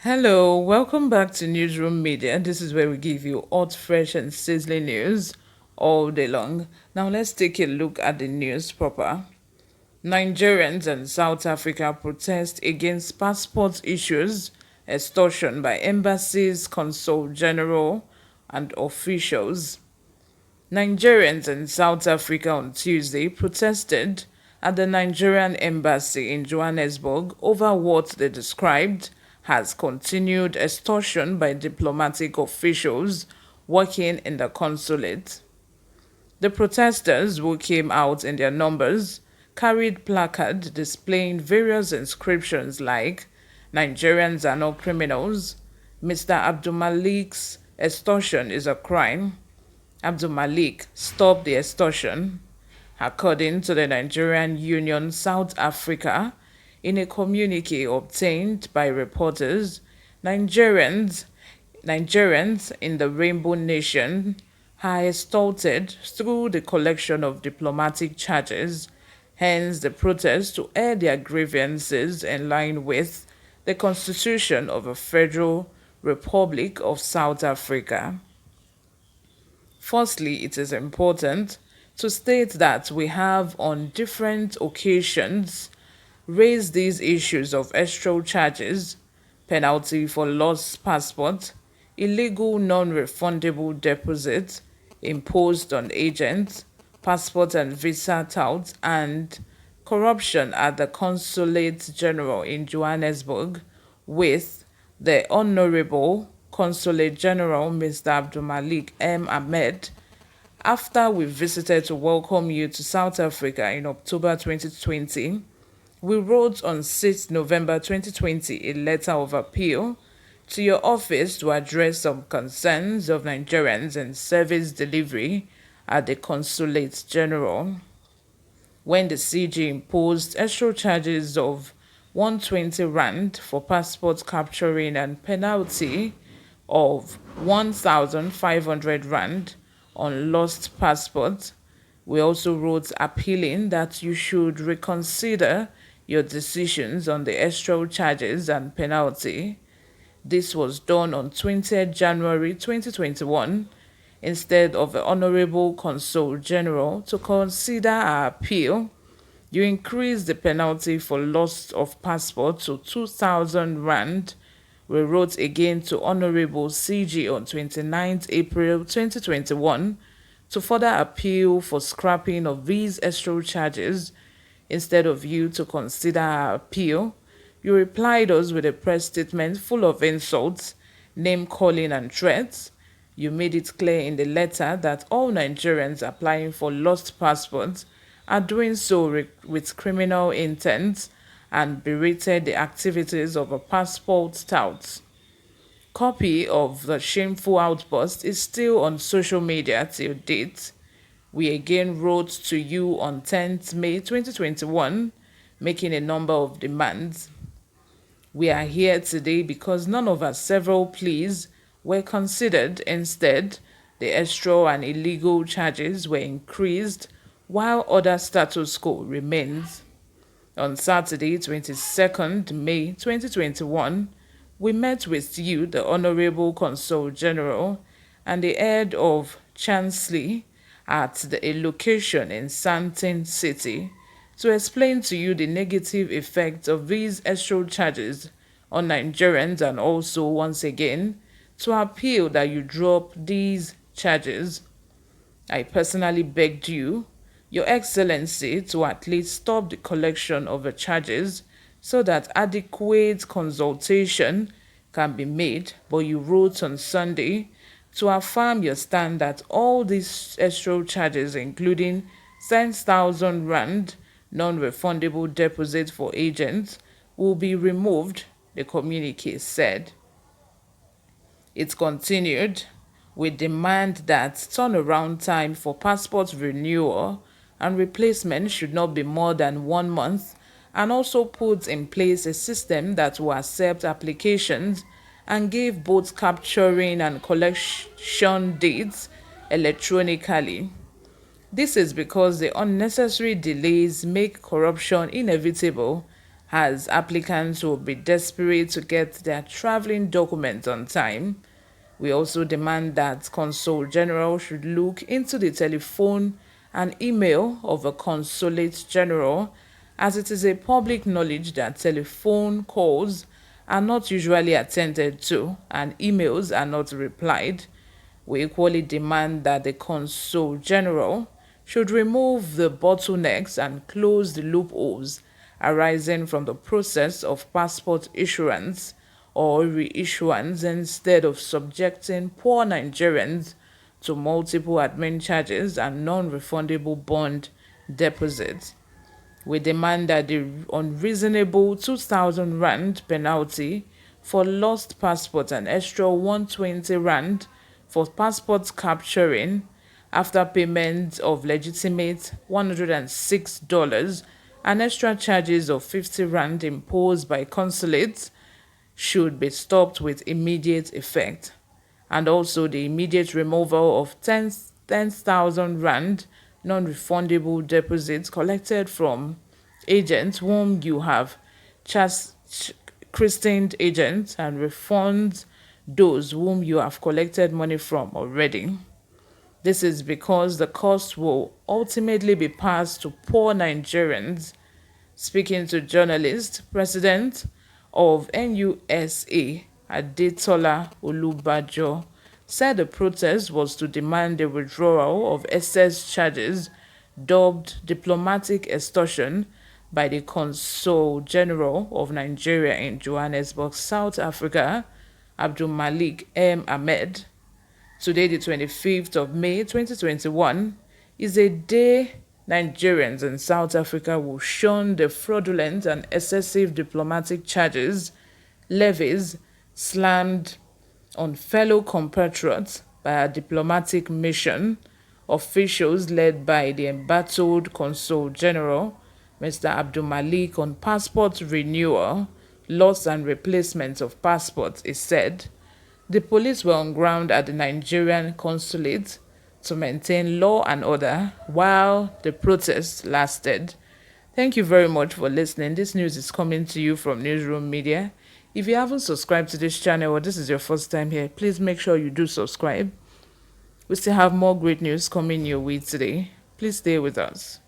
Hello, welcome back to Newsroom Media. This is where we give you hot, fresh, and sizzling news all day long. Now, let's take a look at the news proper. Nigerians and South Africa protest against passport issues, extortion by embassies, consul general, and officials. Nigerians in South Africa on Tuesday protested at the Nigerian embassy in Johannesburg over what they described as continued extortion by diplomatic officials working in the consulate. The protesters, who came out in their numbers, carried placards displaying various inscriptions like "Nigerians are not criminals," "Mr. Abdulmalik's extortion is a crime," Abdul Malik, stop the extortion. According to the Nigerian Union South Africa, in a communique obtained by reporters, Nigerians, Nigerians in the Rainbow Nation are extorted through the collection of diplomatic charges, hence the protest to air their grievances in line with the Constitution of a Federal Republic of South Africa. Firstly, it is important to state that we have on different occasions raised these issues of extra charges, penalty for lost passport, illegal non-refundable deposits imposed on agents, passport and visa touts, and corruption at the Consulate General in Johannesburg with the Honorable Consulate General Mr. Abdulmalik M. Ahmed after we visited to welcome you to South Africa in October 2020. We wrote on 6 November 2020 a letter of appeal to your office to address some concerns of Nigerians in service delivery at the Consulate General. When the CG imposed extra charges of 120 Rand for passport capturing and penalty of 1,500 Rand on lost passports, we also wrote appealing that you should reconsider your decisions on the extra charges and penalty. This was done on 20th January 2021 instead of the Honorable Consul General to consider our appeal. You increased the penalty for loss of passport to 2,000 Rand. We wrote again to Honorable CG on 29th April 2021 to further appeal for scrapping of these extra charges. Instead of you to consider our appeal, you replied us with a press statement full of insults, name-calling and threats. You made it clear in the letter that all Nigerians applying for lost passports are doing so with criminal intent and berated the activities of a passport tout. Copy of the shameful outburst is still on social media till date. We again wrote to you on 10th May 2021, making a number of demands. We are here today because none of our several pleas were considered. Instead, the extra and illegal charges were increased while other status quo remains. On Saturday, 22nd May 2021, we met with you, the Honorable Consul General, and the head of Chancellery at a location in Sandton City to explain to you the negative effects of these extra charges on Nigerians and also, once again, to appeal that you drop these charges. I personally begged you, Your Excellency, to at least stop the collection of the charges so that adequate consultation can be made, but you wrote on Sunday to affirm your stand that all these extra charges, including 10,000 Rand non-refundable deposit for agents, will be removed, the communique said. It continued, we demand that turnaround time for passport renewal and replacement should not be more than 1 month, and also put in place a system that will accept applications and give both capturing and collection dates electronically. This is because the unnecessary delays make corruption inevitable as applicants will be desperate to get their traveling documents on time. We also demand that Consul General should look into the telephone and email of a Consulate General, as it is a public knowledge that telephone calls are not usually attended to and emails are not replied. We equally demand that the Consul General should remove the bottlenecks and close the loopholes arising from the process of passport issuance or reissuance instead of subjecting poor Nigerians to multiple admin charges and non-refundable bond deposits. We demand that the unreasonable 2,000 Rand penalty for lost passport and extra 120 Rand for passport capturing after payment of legitimate $106 and extra charges of 50 Rand imposed by consulates should be stopped with immediate effect, and also the immediate removal of 10,000 Rand non-refundable deposits collected from agents whom you have christened agents and refund those whom you have collected money from already. This is because the cost will ultimately be passed to poor Nigerians. Speaking to journalists, President of NUSA, Adetola Olubajo, said the protest was to demand the withdrawal of excess charges dubbed diplomatic extortion by the Consul General of Nigeria in Johannesburg, South Africa, Abdul Malik M. Ahmed. Today, the 25th of May 2021, is a day Nigerians in South Africa will shun the fraudulent and excessive diplomatic charges, levies, slammed on fellow compatriots by our diplomatic mission, officials led by the embattled Consul General, Mr. Abdul Malik, on passport renewal, loss and replacement of passports, is said. The police were on ground at the Nigerian consulate to maintain law and order while the protest lasted. Thank you very much for listening. This news is coming to you from Newsroom Media. If you haven't subscribed to this channel or this is your first time here, please make sure you do subscribe. We still have more great news coming your way today. Please stay with us.